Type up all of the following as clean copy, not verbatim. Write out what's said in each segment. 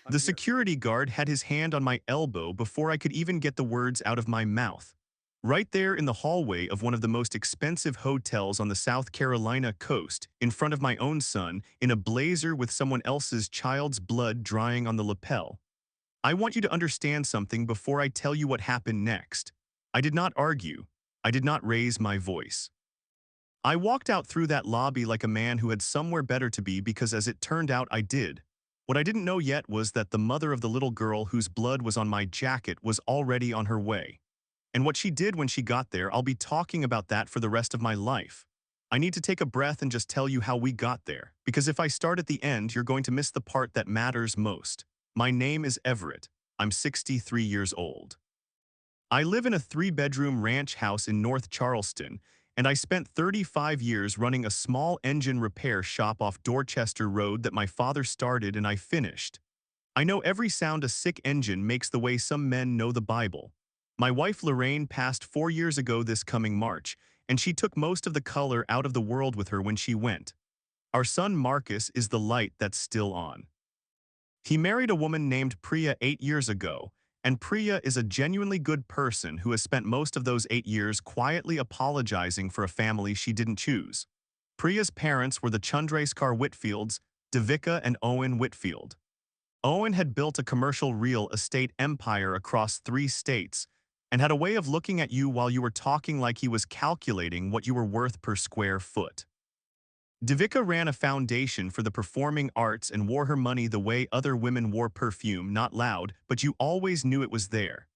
The security guard had his hand on my elbow before I could even get the words out of my mouth. Right there in the hallway of one of the most expensive hotels on the South Carolina coast, in front of my own son, in a blazer with someone else's child's blood drying on the lapel. I want you to understand something before I tell you what happened next. I did not argue. I did not raise my voice. I walked out through that lobby like a man who had somewhere better to be because as it turned out I did. What I didn't know yet was that the mother of the little girl whose blood was on my jacket was already on her way. And what she did when she got there, I'll be talking about that for the rest of my life. I need to take a breath and just tell you how we got there, because if I start at the end, you're going to miss the part that matters most. My name is Everett. I'm 63 years old. I live in a 3-bedroom ranch house in North Charleston, and I spent 35 years running a small engine repair shop off Dorchester Road that my father started and I finished. I know every sound a sick engine makes the way some men know the Bible. My wife Lorraine passed 4 years ago this coming March, and she took most of the color out of the world with her when she went. Our son Marcus is the light that's still on. He married a woman named Priya 8 years ago, and Priya is a genuinely good person who has spent most of those 8 years quietly apologizing for a family she didn't choose. Priya's parents were the Chandrasekhar Whitfields, Devika and Owen Whitfield. Owen had built a commercial real estate empire across 3 states and had a way of looking at you while you were talking like he was calculating what you were worth per square foot. Devika ran a foundation for the performing arts and wore her money the way other women wore perfume, not loud, but you always knew it was there.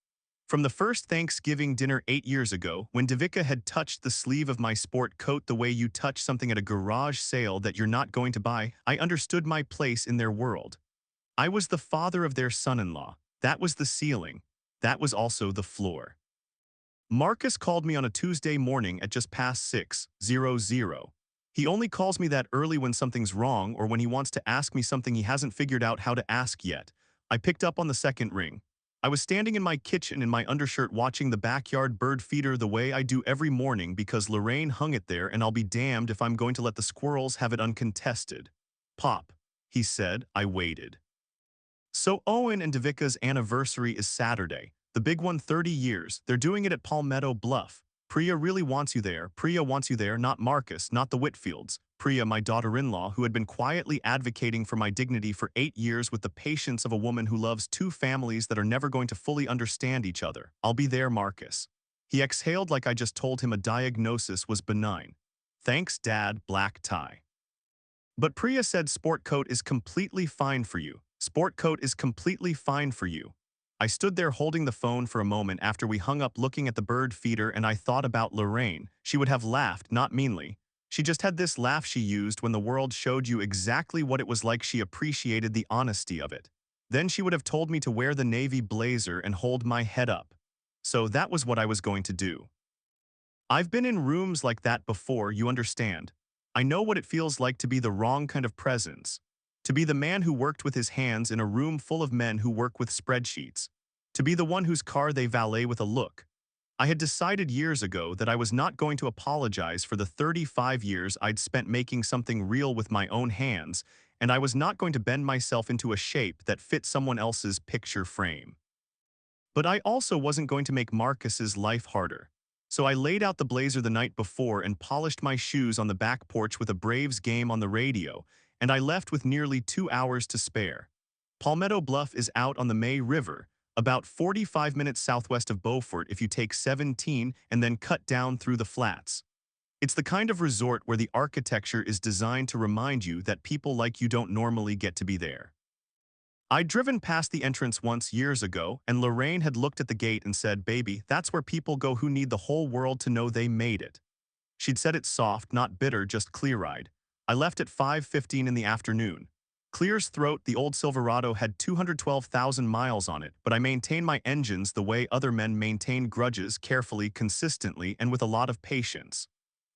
From the first Thanksgiving dinner 8 years ago, when Devika had touched the sleeve of my sport coat the way you touch something at a garage sale that you're not going to buy, I understood my place in their world. I was the father of their son-in-law. That was the ceiling. That was also the floor. Marcus called me on a Tuesday morning at just past 6:00. He only calls me that early when something's wrong or when he wants to ask me something he hasn't figured out how to ask yet. I picked up on the second ring. I was standing in my kitchen in my undershirt watching the backyard bird feeder the way I do every morning because Lorraine hung it there and I'll be damned if I'm going to let the squirrels have it uncontested. "Pop," he said. I waited. So Owen and Devika's anniversary is Saturday. The big one, 30 years. They're doing it at Palmetto Bluff. Priya really wants you there. Priya wants you there, not Marcus, not the Whitfields. Priya, my daughter-in-law, who had been quietly advocating for my dignity for 8 years with the patience of a woman who loves 2 families that are never going to fully understand each other. "I'll be there, Marcus." He exhaled like I just told him a diagnosis was benign. "Thanks, Dad," black tie. But Priya said sport coat is completely fine for you. Sport coat is completely fine for you. I stood there holding the phone for a moment after we hung up looking at the bird feeder and I thought about Lorraine. She would have laughed, not meanly. She just had this laugh she used when the world showed you exactly what it was like. She appreciated the honesty of it. Then she would have told me to wear the navy blazer and hold my head up. So that was what I was going to do. I've been in rooms like that before, you understand. I know what it feels like to be the wrong kind of presence. To be the man who worked with his hands in a room full of men who work with spreadsheets. To be the one whose car they valet with a look. I had decided years ago that I was not going to apologize for the 35 years I'd spent making something real with my own hands, and I was not going to bend myself into a shape that fit someone else's picture frame. But I also wasn't going to make Marcus's life harder. So I laid out the blazer the night before and polished my shoes on the back porch with a Braves game on the radio, and I left with nearly 2 hours to spare. Palmetto Bluff is out on the May River, about 45 minutes southwest of Beaufort if you take 17 and then cut down through the flats. It's the kind of resort where the architecture is designed to remind you that people like you don't normally get to be there. I'd driven past the entrance once years ago, and Lorraine had looked at the gate and said, "Baby, that's where people go who need the whole world to know they made it." She'd said it soft, not bitter, just clear-eyed. I left at 5:15 in the afternoon. Clear's throat, the old Silverado had 212,000 miles on it, but I maintained my engines the way other men maintain grudges, carefully, consistently, and with a lot of patience.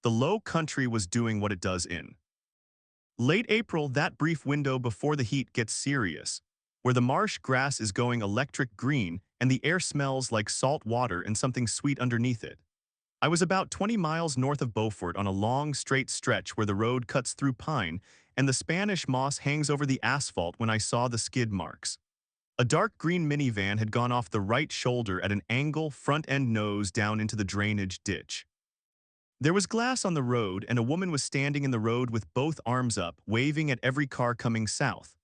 The low country was doing what it does in late April, that brief window before the heat gets serious, where the marsh grass is going electric green and the air smells like salt water and something sweet underneath it. I was about 20 miles north of Beaufort on a long, straight stretch where the road cuts through pine and the Spanish moss hangs over the asphalt when I saw the skid marks. A dark green minivan had gone off the right shoulder at an angle, front-end nose down into the drainage ditch. There was glass on the road, and a woman was standing in the road with both arms up, waving at every car coming south.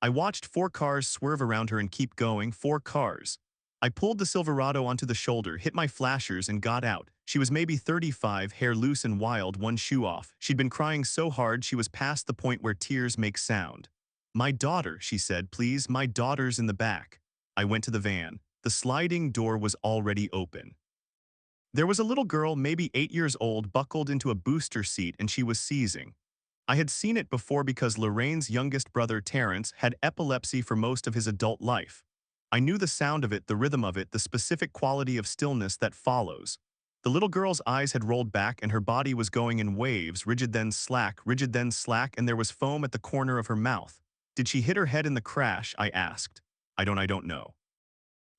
I watched 4 cars swerve around her and keep going, 4 cars. I pulled the Silverado onto the shoulder, hit my flashers, and got out. She was maybe 35, hair loose and wild, one shoe off. She'd been crying so hard she was past the point where tears make sound. "My daughter," she said, "please, my daughter's in the back." I went to the van. The sliding door was already open. There was a little girl, maybe 8 years old, buckled into a booster seat, and she was seizing. I had seen it before because Lorraine's youngest brother, Terrence, had epilepsy for most of his adult life. I knew the sound of it, the rhythm of it, the specific quality of stillness that follows. The little girl's eyes had rolled back and her body was going in waves, rigid then slack, and there was foam at the corner of her mouth. "Did she hit her head in the crash?" I asked. I don't know.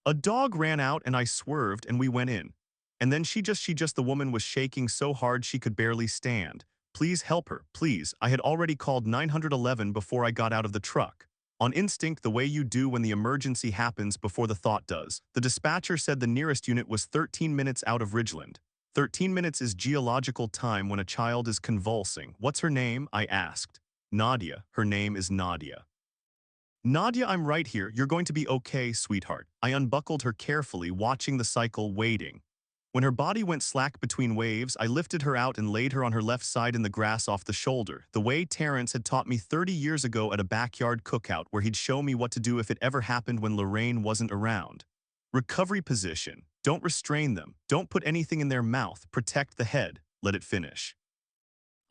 A dog ran out and I swerved and we went in. And then the woman was shaking so hard she could barely stand. "Please help her, please." I had already called 911 before I got out of the truck. On instinct, the way you do when the emergency happens before the thought does. The dispatcher said the nearest unit was 13 minutes out of Ridgeland. 13 minutes is geological time when a child is convulsing. "What's her name?" I asked. "Nadia. Her name is Nadia." "Nadia, I'm right here. You're going to be okay, sweetheart." I unbuckled her carefully, watching the cycle, waiting. When her body went slack between waves, I lifted her out and laid her on her left side in the grass off the shoulder, the way Terrence had taught me 30 years ago at a backyard cookout where he'd show me what to do if it ever happened when Lorraine wasn't around. Recovery position. Don't restrain them. Don't put anything in their mouth. Protect the head. Let it finish.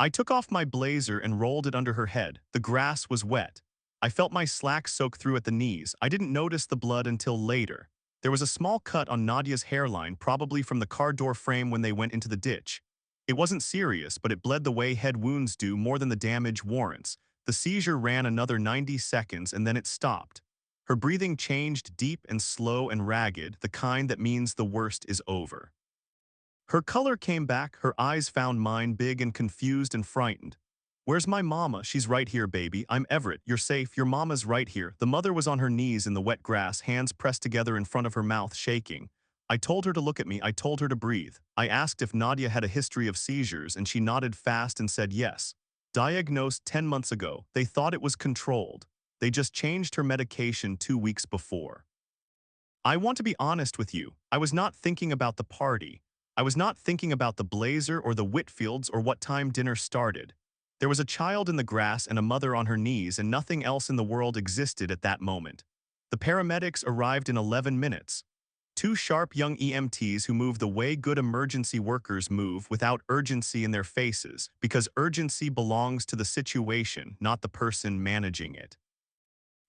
I took off my blazer and rolled it under her head. The grass was wet. I felt my slacks soak through at the knees. I didn't notice the blood until later. There was a small cut on Nadia's hairline, probably from the car door frame when they went into the ditch. It wasn't serious, but it bled the way head wounds do, more than the damage warrants. The seizure ran another 90 seconds and then it stopped. Her breathing changed, deep and slow and ragged, the kind that means the worst is over. Her color came back, her eyes found mine, big and confused and frightened. "Where's my mama?" "She's right here, baby. I'm Everett. You're safe. Your mama's right here." The mother was on her knees in the wet grass, hands pressed together in front of her mouth, shaking. I told her to look at me. I told her to breathe. I asked if Nadia had a history of seizures, and she nodded fast and said yes. Diagnosed 10 months ago. They thought it was controlled. They just changed her medication 2 weeks before. I want to be honest with you. I was not thinking about the party. I was not thinking about the blazer or the Whitfields or what time dinner started. There was a child in the grass and a mother on her knees, and nothing else in the world existed at that moment. The paramedics arrived in 11 minutes. 2 sharp young EMTs who moved the way good emergency workers move, without urgency in their faces, because urgency belongs to the situation, not the person managing it.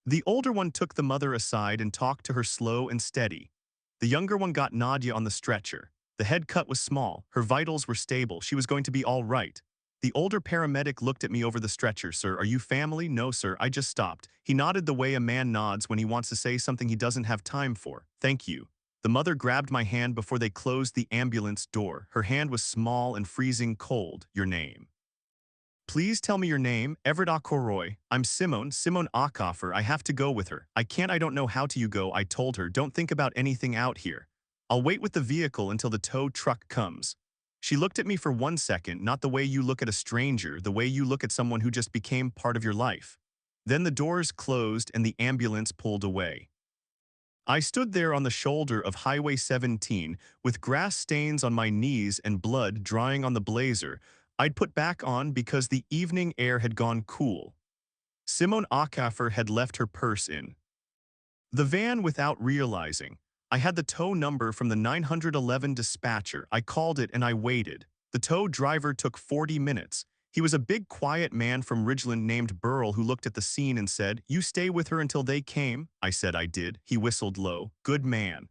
The older one took the mother aside and talked to her slow and steady. The younger one got Nadia on the stretcher. The head cut was small, her vitals were stable, she was going to be all right. The older paramedic looked at me over the stretcher. "Sir, are you family?" "No, sir, I just stopped." He nodded the way a man nods when he wants to say something he doesn't have time for. "Thank you." The mother grabbed my hand before they closed the ambulance door. Her hand was small and freezing cold. "Your name?" "Please tell me your name." "Everett Akoroy." "I'm Simone Akoffer. I have to go with her." I don't know how to you go." I told her, "Don't think about anything out here. I'll wait with the vehicle until the tow truck comes." She looked at me for 1 second, not the way you look at a stranger, the way you look at someone who just became part of your life. Then the doors closed and the ambulance pulled away. I stood there on the shoulder of Highway 17, with grass stains on my knees and blood drying on the blazer I'd put back on because the evening air had gone cool. Simone Akoffer had left her purse in the van without realizing. I had the tow number from the 911 dispatcher. I called it and I waited. The tow driver took 40 minutes. He was a big, quiet man from Ridgeland named Burl who looked at the scene and said, "You stay with her until they came?" I said I did. He whistled low. "Good man."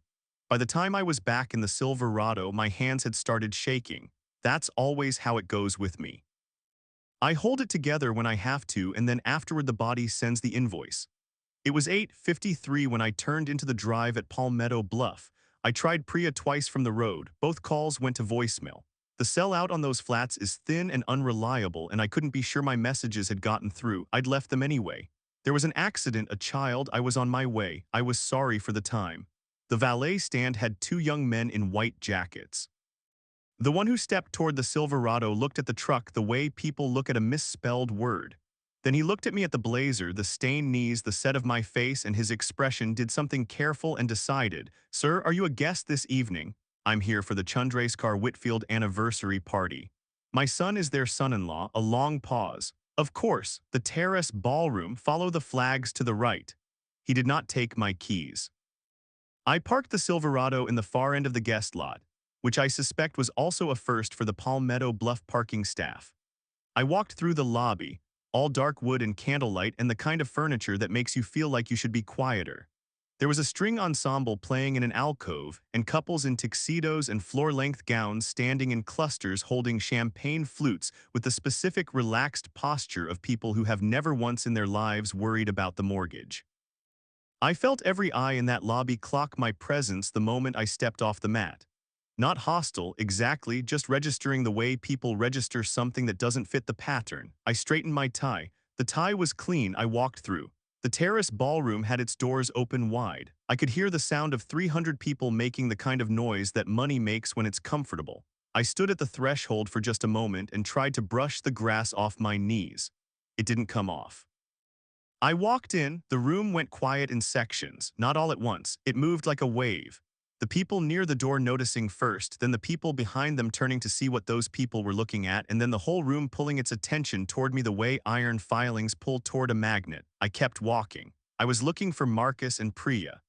By the time I was back in the Silverado, my hands had started shaking. That's always how it goes with me. I hold it together when I have to, and then afterward the body sends the invoice. It was 8:53 when I turned into the drive at Palmetto Bluff. I tried Priya twice from the road. Both calls went to voicemail. The cell out on those flats is thin and unreliable, and I couldn't be sure my messages had gotten through. I'd left them anyway. There was an accident, a child, I was on my way. I was sorry for the time. The valet stand had two young men in white jackets. The one who stepped toward the Silverado looked at the truck the way people look at a misspelled word. Then he looked at me at the blazer, the stained knees, the set of my face, and his expression did something careful and decided. Sir, are you a guest this evening? I'm here for the Chandrasekhar Whitfield anniversary party. My son is their son-in-law, a long pause. Of course, the terrace ballroom, follow the flags to the right. He did not take my keys. I parked the Silverado in the far end of the guest lot, which I suspect was also a first for the Palmetto Bluff parking staff. I walked through the lobby, all dark wood and candlelight and the kind of furniture that makes you feel like you should be quieter. There was a string ensemble playing in an alcove, and couples in tuxedos and floor-length gowns standing in clusters holding champagne flutes with the specific relaxed posture of people who have never once in their lives worried about the mortgage. I felt every eye in that lobby clock my presence the moment I stepped off the mat. Not hostile, exactly, just registering the way people register something that doesn't fit the pattern. I straightened my tie. The tie was clean. I walked through. The terrace ballroom had its doors open wide. I could hear the sound of 300 people making the kind of noise that money makes when it's comfortable. I stood at the threshold for just a moment and tried to brush the grass off my knees. It didn't come off. I walked in. The room went quiet in sections, not all at once. It moved like a wave. The people near the door noticing first, then the people behind them turning to see what those people were looking at, and then the whole room pulling its attention toward me the way iron filings pull toward a magnet. I kept walking. I was looking for Marcus and Priya.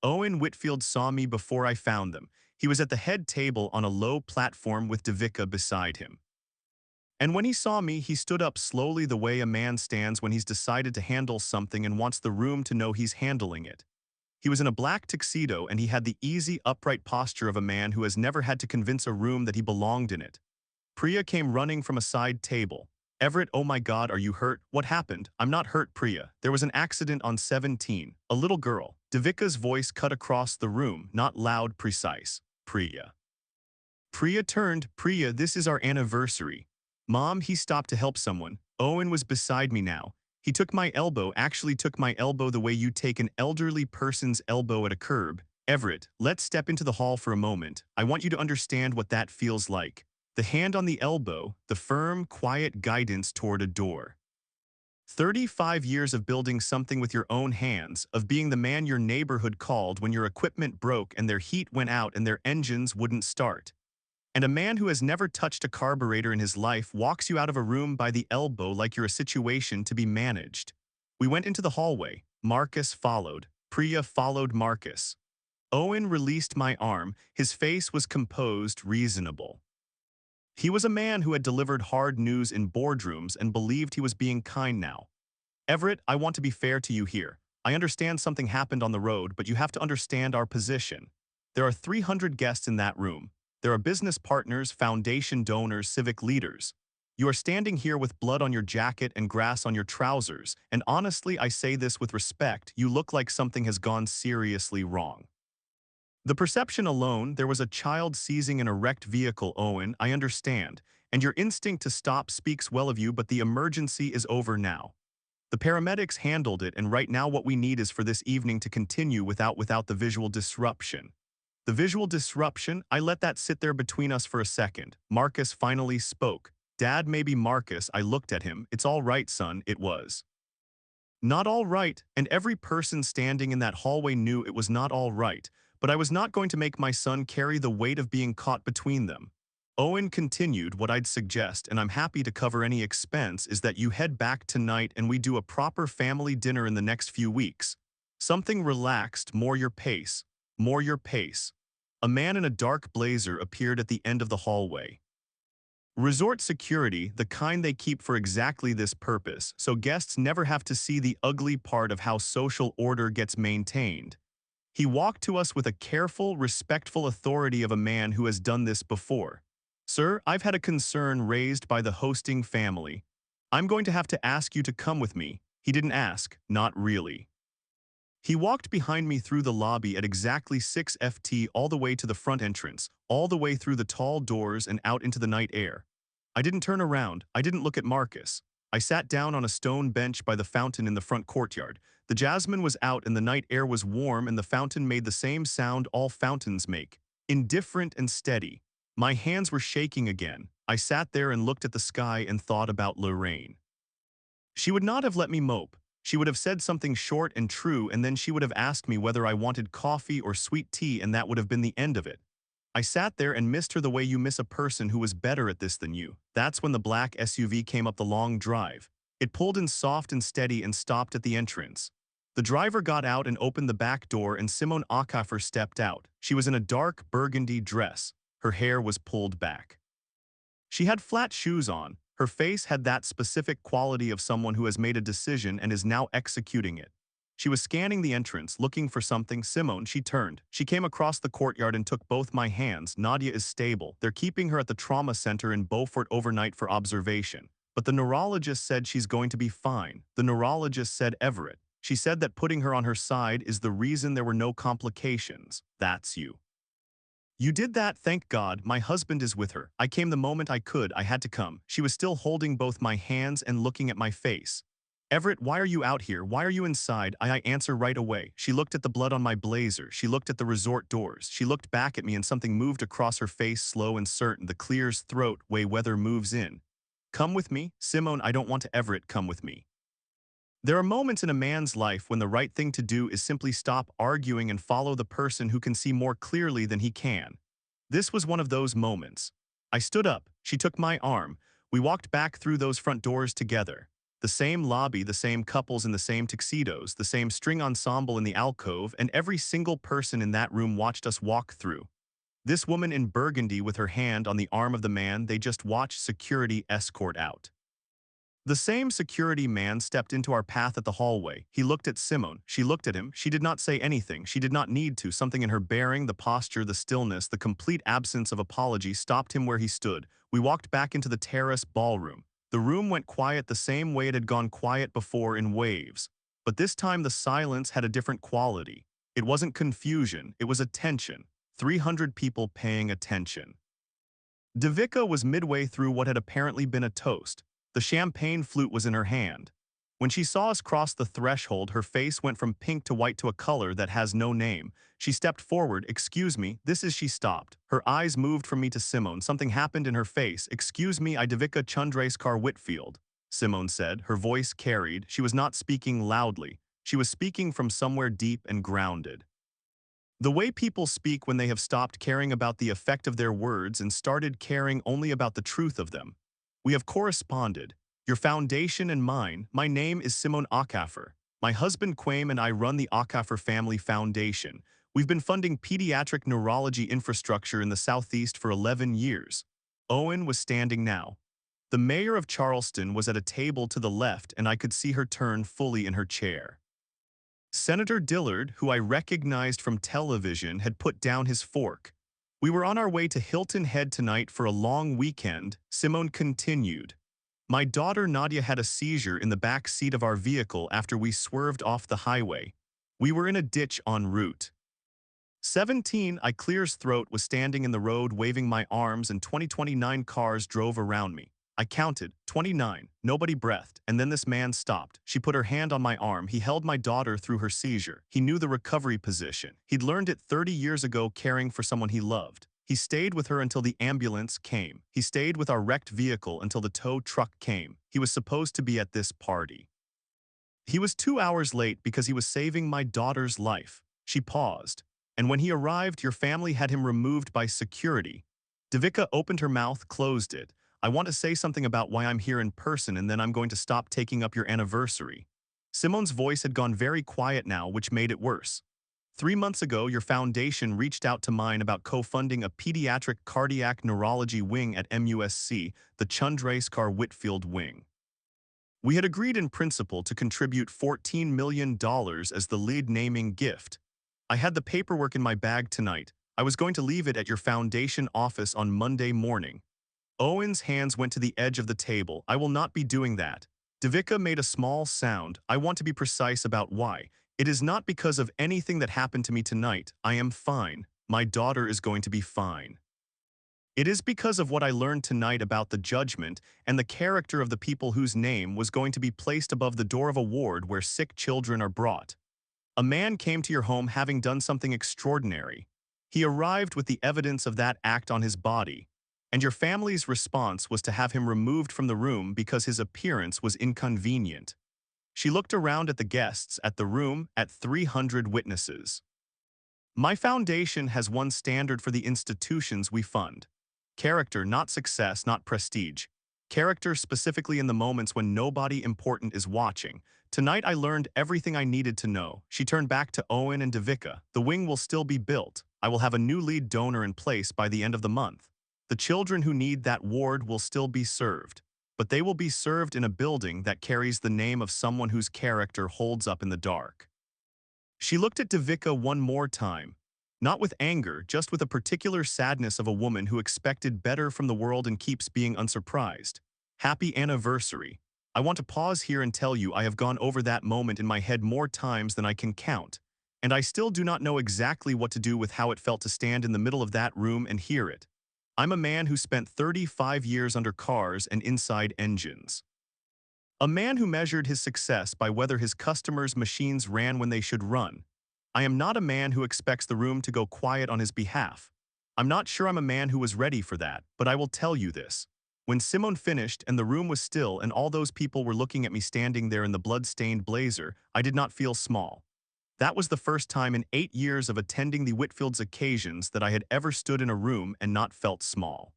Owen Whitfield saw me before I found them. He was at the head table on a low platform with Devika beside him. And when he saw me, he stood up slowly the way a man stands when he's decided to handle something and wants the room to know he's handling it. He was in a black tuxedo and he had the easy, upright posture of a man who has never had to convince a room that he belonged in it. Priya came running from a side table. Everett, oh my God, are you hurt? What happened? I'm not hurt, Priya. There was an accident on 17. A little girl. Devika's voice cut across the room, not loud, precise. Priya. Priya turned. Priya, this is our anniversary. Mom, he stopped to help someone. Owen was beside me now. He took my elbow, actually took my elbow the way you take an elderly person's elbow at a curb. Everett, let's step into the hall for a moment. I want you to understand what that feels like. The hand on the elbow, the firm, quiet guidance toward a door. 35 years of building something with your own hands, of being the man your neighborhood called when your equipment broke and their heat went out and their engines wouldn't start. And a man who has never touched a carburetor in his life walks you out of a room by the elbow like you're a situation to be managed. We went into the hallway. Marcus followed. Priya followed Marcus. Owen released my arm. His face was composed, reasonable. He was a man who had delivered hard news in boardrooms and believed he was being kind now. Everett, I want to be fair to you here. I understand something happened on the road, but you have to understand our position. There are 300 guests in that room. There are business partners, foundation donors, civic leaders. You are standing here with blood on your jacket and grass on your trousers, and honestly, I say this with respect, you look like something has gone seriously wrong. The perception alone, there was a child seizing an wrecked vehicle, Owen, I understand, and your instinct to stop speaks well of you, but the emergency is over now. The paramedics handled it, and right now what we need is for this evening to continue without the visual disruption. The visual disruption, I let that sit there between us for a second. Marcus finally spoke. Dad, maybe Marcus, I looked at him. It's all right, son, it was. Not all right, and every person standing in that hallway knew it was not all right, but I was not going to make my son carry the weight of being caught between them. Owen continued, what I'd suggest, and I'm happy to cover any expense, is that you head back tonight and we do a proper family dinner in the next few weeks. Something relaxed, more your pace. More your pace. A man in a dark blazer appeared at the end of the hallway. Resort security, the kind they keep for exactly this purpose, so guests never have to see the ugly part of how social order gets maintained. He walked to us with a careful, respectful authority of a man who has done this before. Sir, I've had a concern raised by the hosting family. I'm going to have to ask you to come with me. He didn't ask, not really. He walked behind me through the lobby at exactly 6 FT all the way to the front entrance, all the way through the tall doors and out into the night air. I didn't turn around. I didn't look at Marcus. I sat down on a stone bench by the fountain in the front courtyard. The jasmine was out and the night air was warm and the fountain made the same sound all fountains make, indifferent and steady. My hands were shaking again. I sat there and looked at the sky and thought about Lorraine. She would not have let me mope. She would have said something short and true and then she would have asked me whether I wanted coffee or sweet tea and that would have been the end of it. I sat there and missed her the way you miss a person who was better at this than you. That's when the black SUV came up the long drive. It pulled in soft and steady and stopped at the entrance. The driver got out and opened the back door and Simone Ackafer stepped out. She was in a dark burgundy dress. Her hair was pulled back. She had flat shoes on. Her face had that specific quality of someone who has made a decision and is now executing it. She was scanning the entrance, looking for something. Simone, she turned. She came across the courtyard and took both my hands. Nadia is stable. They're keeping her at the trauma center in Beaufort overnight for observation. But the neurologist said she's going to be fine. The neurologist said Everett. She said that putting her on her side is the reason there were no complications. That's you. You did that, thank God. My husband is with her. I came the moment I could. I had to come. She was still holding both my hands and looking at my face. Everett, why are you out here? Why are you inside? I answer right away. She looked at the blood on my blazer. She looked at the resort doors. She looked back at me and something moved across her face, slow and certain. The clear's throat, way weather moves in. Come with me? Simone, I don't want to. Everett, come with me. There are moments in a man's life when the right thing to do is simply stop arguing and follow the person who can see more clearly than he can. This was one of those moments. I stood up. She took my arm. We walked back through those front doors together. The same lobby, the same couples in the same tuxedos, the same string ensemble in the alcove, and every single person in that room watched us walk through. This woman in burgundy with her hand on the arm of the man they just watched security escort out. The same security man stepped into our path at the hallway. He looked at Simone. She looked at him. She did not say anything. She did not need to. Something in her bearing, the posture, the stillness, the complete absence of apology stopped him where he stood. We walked back into the terrace ballroom. The room went quiet the same way it had gone quiet before in waves. But this time the silence had a different quality. It wasn't confusion. It was attention. 300 people paying attention. Devika was midway through what had apparently been a toast. The champagne flute was in her hand. When she saw us cross the threshold, her face went from pink to white to a color that has no name. She stepped forward. Excuse me, this is. She stopped. Her eyes moved from me to Simone. Something happened in her face. Excuse me, I Devika Chandrasekar Whitfield, Simone said. Her voice carried. She was not speaking loudly. She was speaking from somewhere deep and grounded. The way people speak when they have stopped caring about the effect of their words and started caring only about the truth of them. We have corresponded. Your foundation and mine. My name is Simone Ackafer. My husband Quaim and I run the Ackafer Family Foundation. We've been funding pediatric neurology infrastructure in the Southeast for 11 years. Owen was standing now. The mayor of Charleston was at a table to the left and I could see her turn fully in her chair. Senator Dillard, who I recognized from television, had put down his fork. We were on our way to Hilton Head tonight for a long weekend, Simone continued. My daughter Nadia had a seizure in the back seat of our vehicle after we swerved off the highway. We were in a ditch en route. 17, I Clear's throat was standing in the road waving my arms and 29 cars drove around me. I counted, 29, nobody breathed, and then this man stopped. She put her hand on my arm. He held my daughter through her seizure. He knew the recovery position. He'd learned it 30 years ago caring for someone he loved. He stayed with her until the ambulance came. He stayed with our wrecked vehicle until the tow truck came. He was supposed to be at this party. He was 2 hours late because he was saving my daughter's life. She paused. And when he arrived, your family had him removed by security. Devika opened her mouth, closed it. I want to say something about why I'm here in person and then I'm going to stop taking up your anniversary. Simone's voice had gone very quiet now, which made it worse. 3 months ago, your foundation reached out to mine about co-funding a pediatric cardiac neurology wing at MUSC, the Chandrasekar Whitfield wing. We had agreed in principle to contribute $14 million as the lead naming gift. I had the paperwork in my bag tonight. I was going to leave it at your foundation office on Monday morning. Owen's hands went to the edge of the table. I will not be doing that. Devika made a small sound. I want to be precise about why. It is not because of anything that happened to me tonight. I am fine. My daughter is going to be fine. It is because of what I learned tonight about the judgment and the character of the people whose name was going to be placed above the door of a ward where sick children are brought. A man came to your home having done something extraordinary. He arrived with the evidence of that act on his body, and your family's response was to have him removed from the room because his appearance was inconvenient. She looked around at the guests, at the room, at 300 witnesses. My foundation has one standard for the institutions we fund. Character, not success, not prestige. Character specifically in the moments when nobody important is watching. Tonight I learned everything I needed to know. She turned back to Owen and Devika. The wing will still be built. I will have a new lead donor in place by the end of the month. The children who need that ward will still be served. But they will be served in a building that carries the name of someone whose character holds up in the dark. She looked at Devika one more time. Not with anger, just with a particular sadness of a woman who expected better from the world and keeps being unsurprised. Happy anniversary. I want to pause here and tell you I have gone over that moment in my head more times than I can count. And I still do not know exactly what to do with how it felt to stand in the middle of that room and hear it. I'm a man who spent 35 years under cars and inside engines. A man who measured his success by whether his customers' machines ran when they should run. I am not a man who expects the room to go quiet on his behalf. I'm not sure I'm a man who was ready for that, but I will tell you this. When Simone finished and the room was still and all those people were looking at me standing there in the blood-stained blazer, I did not feel small. That was the first time in 8 years of attending the Whitfield's occasions that I had ever stood in a room and not felt small.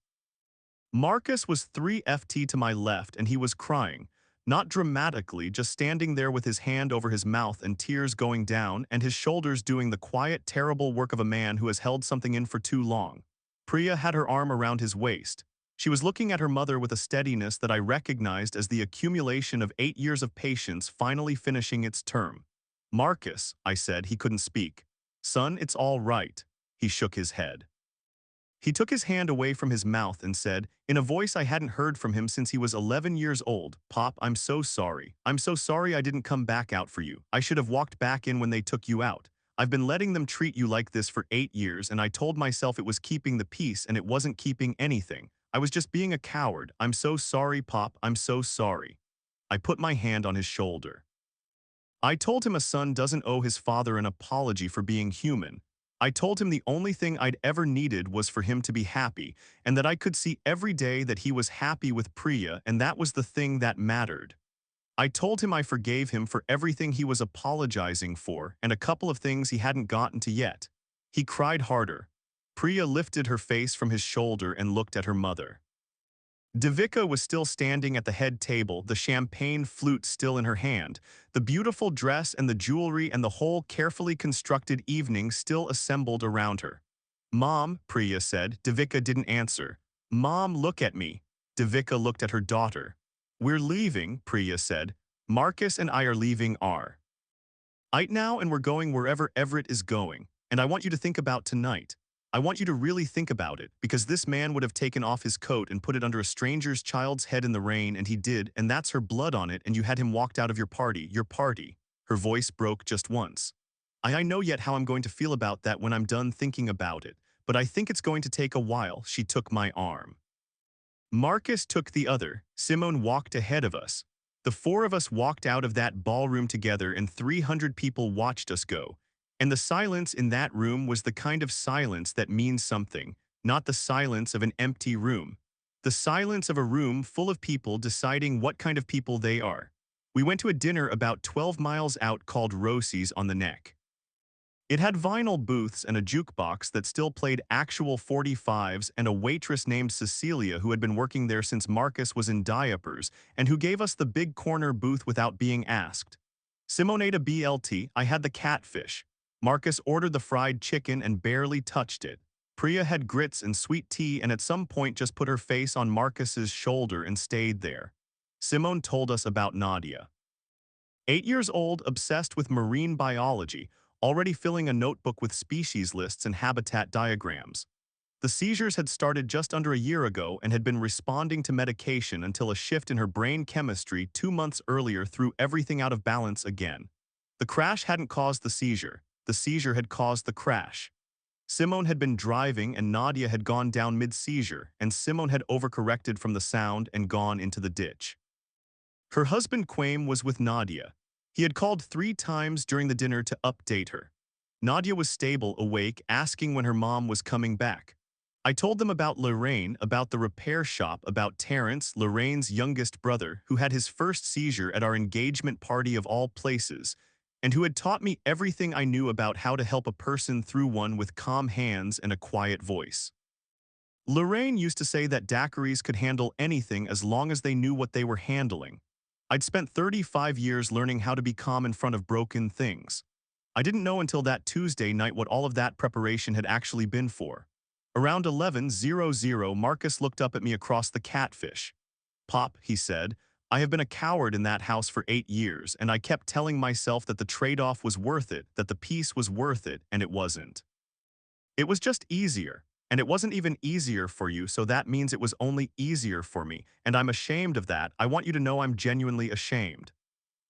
Marcus was 3 ft to my left and he was crying. Not dramatically, just standing there with his hand over his mouth and tears going down and his shoulders doing the quiet, terrible work of a man who has held something in for too long. Priya had her arm around his waist. She was looking at her mother with a steadiness that I recognized as the accumulation of 8 years of patience finally finishing its term. Marcus, I said. He couldn't speak. Son, it's all right. He shook his head. He took his hand away from his mouth and said, in a voice I hadn't heard from him since he was 11 years old, Pop, I'm so sorry. I'm so sorry I didn't come back out for you. I should have walked back in when they took you out. I've been letting them treat you like this for 8 years and I told myself it was keeping the peace and it wasn't keeping anything. I was just being a coward. I'm so sorry, Pop. I'm so sorry. I put my hand on his shoulder. I told him a son doesn't owe his father an apology for being human. I told him the only thing I'd ever needed was for him to be happy, and that I could see every day that he was happy with Priya, and that was the thing that mattered. I told him I forgave him for everything he was apologizing for, and a couple of things he hadn't gotten to yet. He cried harder. Priya lifted her face from his shoulder and looked at her mother. Devika was still standing at the head table, the champagne flute still in her hand, the beautiful dress and the jewelry and the whole carefully constructed evening still assembled around her. Mom, Priya said. Devika didn't answer. Mom, look at me. Devika looked at her daughter. We're leaving, Priya said. Marcus and I are leaving right now and we're going wherever Everett is going. And I want you to think about tonight. I want you to really think about it, because this man would have taken off his coat and put it under a stranger's child's head in the rain, and he did, and that's her blood on it, and you had him walked out of your party. Her voice broke just once. I know yet how I'm going to feel about that when I'm done thinking about it, but I think it's going to take a while. She took my arm. Marcus took the other. Simone walked ahead of us. The four of us walked out of that ballroom together and 300 people watched us go. And the silence in that room was the kind of silence that means something, not the silence of an empty room. The silence of a room full of people deciding what kind of people they are. We went to a dinner about 12 miles out called Rosie's on the Neck. It had vinyl booths and a jukebox that still played actual 45s and a waitress named Cecilia who had been working there since Marcus was in diapers and who gave us the big corner booth without being asked. Simone ate a BLT, I had the catfish. Marcus ordered the fried chicken and barely touched it. Priya had grits and sweet tea and at some point just put her face on Marcus's shoulder and stayed there. Simone told us about Nadia. 8 years old, obsessed with marine biology, already filling a notebook with species lists and habitat diagrams. The seizures had started just under a year ago and had been responding to medication until a shift in her brain chemistry 2 months earlier threw everything out of balance again. The crash hadn't caused the seizure had caused the crash. Simone had been driving and Nadia had gone down mid-seizure, and Simone had overcorrected from the sound and gone into the ditch. Her husband Quame was with Nadia. He had called 3 times during the dinner to update her. Nadia was stable, awake, asking when her mom was coming back. I told them about Lorraine, about the repair shop, about Terrence, Lorraine's youngest brother, who had his first seizure at our engagement party of all places, and who had taught me everything I knew about how to help a person through one with calm hands and a quiet voice. Lorraine used to say that daiquiris could handle anything as long as they knew what they were handling. I'd spent 35 years learning how to be calm in front of broken things. I didn't know until that Tuesday night what all of that preparation had actually been for. Around 11:00, Marcus looked up at me across the catfish. "Pop," he said, "I have been a coward in that house for 8 years, and I kept telling myself that the trade-off was worth it, that the peace was worth it, and it wasn't. It was just easier. And it wasn't even easier for you, so that means it was only easier for me, and I'm ashamed of that. I want you to know I'm genuinely ashamed."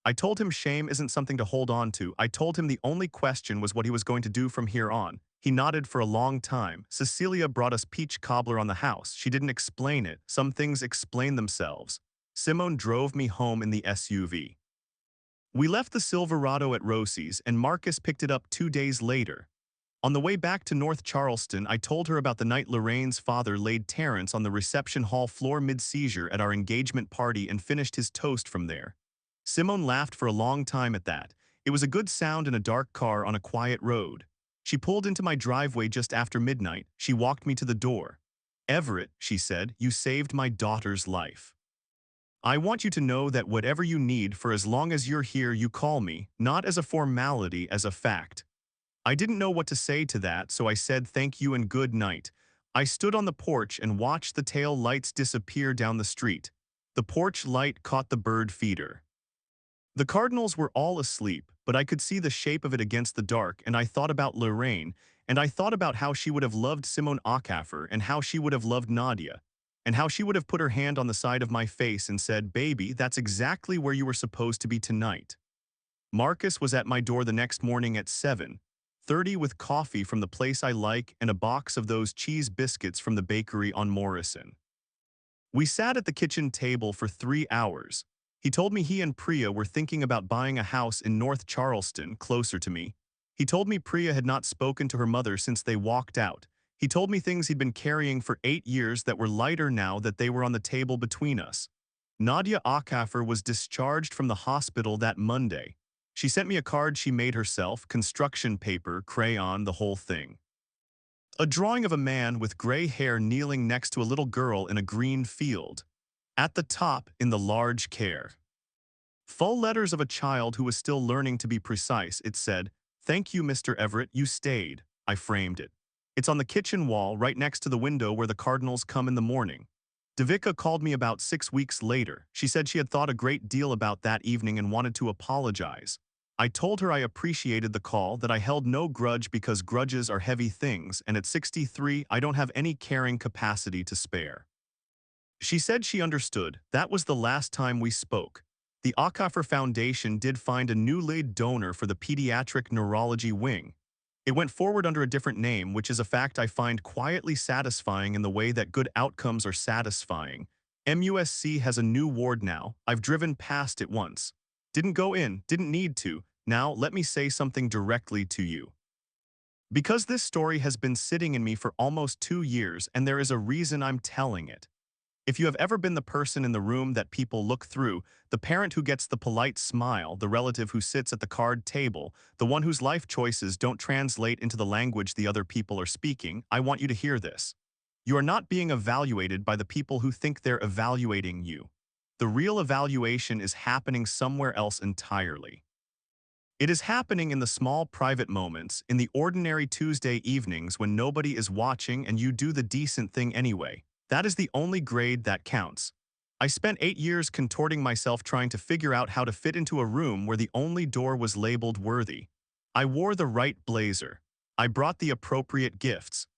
I told him shame isn't something to hold on to. I told him the only question was what he was going to do from here on. He nodded for a long time. Cecilia brought us peach cobbler on the house. She didn't explain it. Some things explain themselves. Simone drove me home in the SUV. We left the Silverado at Rosie's, and Marcus picked it up 2 days later. On the way back to North Charleston, I told her about the night Lorraine's father laid Terrence on the reception hall floor mid-seizure at our engagement party and finished his toast from there. Simone laughed for a long time at that. It was a good sound in a dark car on a quiet road. She pulled into my driveway just after midnight. She walked me to the door. "Everett," she said, "you saved my daughter's life. I want you to know that whatever you need, for as long as you're here, you call me, not as a formality, as a fact." I didn't know what to say to that, so I said thank you and good night. I stood on the porch and watched the tail lights disappear down the street. The porch light caught the bird feeder. The cardinals were all asleep, but I could see the shape of it against the dark, and I thought about Lorraine, and I thought about how she would have loved Simone Acaffer, and how she would have loved Nadia, and how she would have put her hand on the side of my face and said, "Baby, that's exactly where you were supposed to be tonight." Marcus was at my door the next morning at 7:30 with coffee from the place I like and a box of those cheese biscuits from the bakery on Morrison. We sat at the kitchen table for 3 hours. He told me he and Priya were thinking about buying a house in North Charleston, closer to me. He told me Priya had not spoken to her mother since they walked out. He told me things he'd been carrying for 8 years that were lighter now that they were on the table between us. Nadia Acaffer was discharged from the hospital that Monday. She sent me a card she made herself, construction paper, crayon, the whole thing. A drawing of a man with gray hair kneeling next to a little girl in a green field. At the top, in the large care, full letters of a child who was still learning to be precise, it said, "Thank you, Mr. Everett, you stayed." I framed it. It's on the kitchen wall right next to the window where the cardinals come in the morning. Devika called me about 6 weeks later. She said she had thought a great deal about that evening and wanted to apologize. I told her I appreciated the call, that I held no grudge because grudges are heavy things, and at 63 I don't have any carrying capacity to spare. She said she understood. That was the last time we spoke. The Acaffer Foundation did find a new lead donor for the pediatric neurology wing. It went forward under a different name, which is a fact I find quietly satisfying in the way that good outcomes are satisfying. MUSC has a new ward now. I've driven past it once. Didn't go in, didn't need to. Now, let me say something directly to you. Because this story has been sitting in me for almost 2 years, and there is a reason I'm telling it. If you have ever been the person in the room that people look through, the parent who gets the polite smile, the relative who sits at the card table, the one whose life choices don't translate into the language the other people are speaking, I want you to hear this. You are not being evaluated by the people who think they're evaluating you. The real evaluation is happening somewhere else entirely. It is happening in the small private moments, in the ordinary Tuesday evenings when nobody is watching and you do the decent thing anyway. That is the only grade that counts. I spent 8 years contorting myself trying to figure out how to fit into a room where the only door was labeled worthy. I wore the right blazer. I brought the appropriate gifts.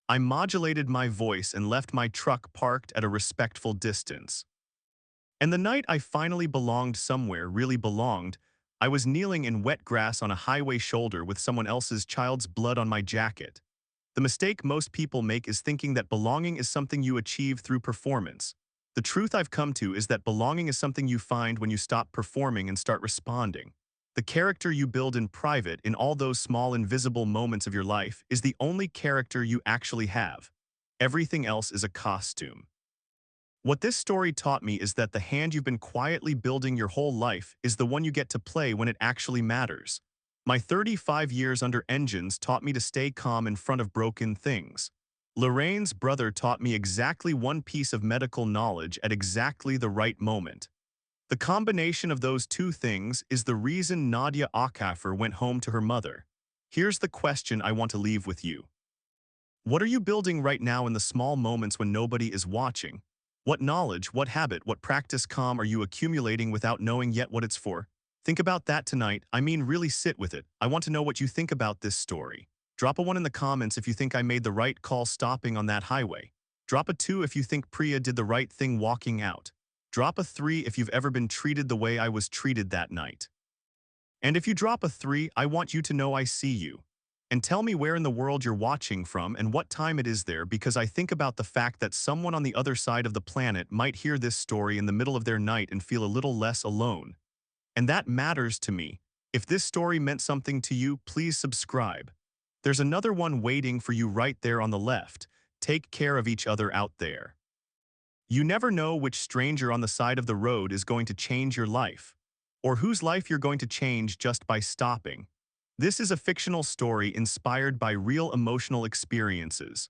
I modulated my voice and left my truck parked at a respectful distance. And the night I finally belonged somewhere, really belonged, I was kneeling in wet grass on a highway shoulder with someone else's child's blood on my jacket. The mistake most people make is thinking that belonging is something you achieve through performance. The truth I've come to is that belonging is something you find when you stop performing and start responding. The character you build in private, in all those small invisible moments of your life, is the only character you actually have. Everything else is a costume. What this story taught me is that the hand you've been quietly building your whole life is the one you get to play when it actually matters. My 35 years under engines taught me to stay calm in front of broken things. Lorraine's brother taught me exactly one piece of medical knowledge at exactly the right moment. The combination of those two things is the reason Nadia Akafer went home to her mother. Here's the question I want to leave with you. What are you building right now in the small moments when nobody is watching? What knowledge, what habit, what practice calm are you accumulating without knowing yet what it's for? Think about that tonight. I mean, really sit with it. I want to know what you think about this story. Drop a 1 in the comments if you think I made the right call stopping on that highway. Drop a 2 if you think Priya did the right thing walking out. Drop a 3 if you've ever been treated the way I was treated that night. And if you drop a 3, I want you to know I see you. And tell me where in the world you're watching from and what time it is there, because I think about the fact that someone on the other side of the planet might hear this story in the middle of their night and feel a little less alone. And that matters to me. If this story meant something to you, please subscribe. There's another one waiting for you right there on the left. Take care of each other out there. You never know which stranger on the side of the road is going to change your life, or whose life you're going to change just by stopping. This is a fictional story inspired by real emotional experiences,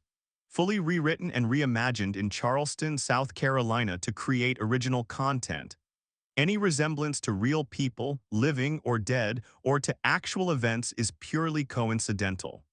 fully rewritten and reimagined in Charleston, South Carolina to create original content. Any resemblance to real people, living or dead, or to actual events is purely coincidental.